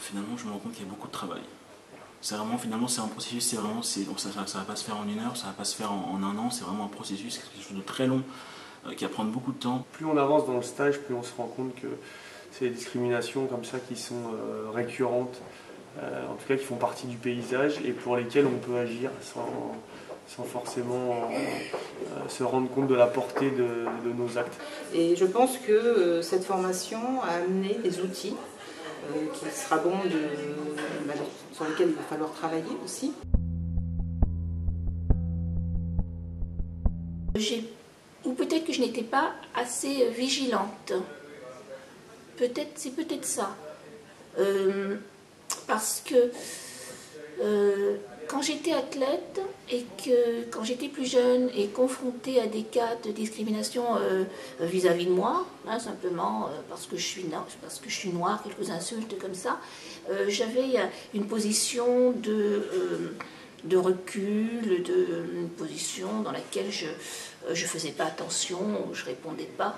finalement, je me rends compte qu'il y a beaucoup de travail. C'est vraiment, finalement, c'est un processus, ça va pas se faire en 1 heure, ça va pas se faire en 1 an, c'est vraiment un processus, quelque chose de très long, qui va prendre beaucoup de temps. Plus on avance dans le stage, plus on se rend compte que c'est des discriminations comme ça qui sont récurrentes, en tout cas qui font partie du paysage et pour lesquelles on peut agir sans forcément se rendre compte de la portée de nos actes. Et je pense que cette formation a amené des outils qu'il sera bon sur lesquels il va falloir travailler aussi. Ou peut-être que je n'étais pas assez vigilante. C'est peut-être ça. Parce que quand j'étais athlète et que quand j'étais plus jeune et confrontée à des cas de discrimination vis-à-vis de moi, hein, simplement parce que je suis noire, quelques insultes comme ça, j'avais une position de recul, une position dans laquelle je ne faisais pas attention, je ne répondais pas.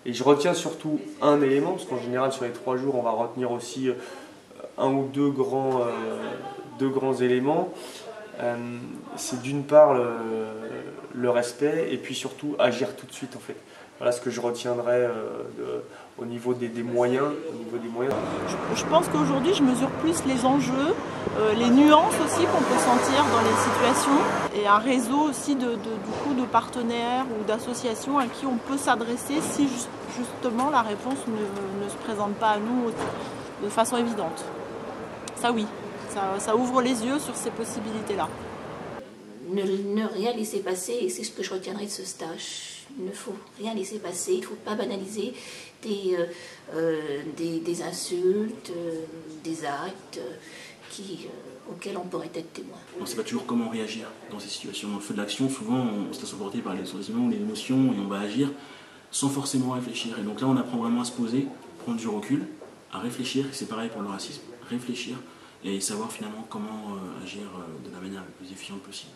Et je retiens surtout un élément, parce qu'en général sur les 3 jours on va retenir aussi un ou deux grands éléments. C'est d'une part le respect et puis surtout agir tout de suite en fait. Voilà ce que je retiendrai au niveau des moyens. Je pense qu'aujourd'hui je mesure plus les enjeux, les nuances aussi qu'on peut sentir dans les situations et un réseau aussi du coup de partenaires ou d'associations à qui on peut s'adresser si justement la réponse ne se présente pas à nous de façon évidente. Ça oui, ça ouvre les yeux sur ces possibilités-là. Ne rien laisser passer, et c'est ce que je retiendrai de ce stage. Il ne faut rien laisser passer, il ne faut pas banaliser des insultes, des actes auxquels on pourrait être témoin. On ne sait pas toujours comment réagir dans ces situations. Dans le feu de l'action, souvent on se laisse emporter par les sentiments, les émotions, et on va agir sans forcément réfléchir. Et donc là on apprend vraiment à se poser, prendre du recul, à réfléchir, c'est pareil pour le racisme, réfléchir et savoir finalement comment agir de la manière la plus efficiente possible.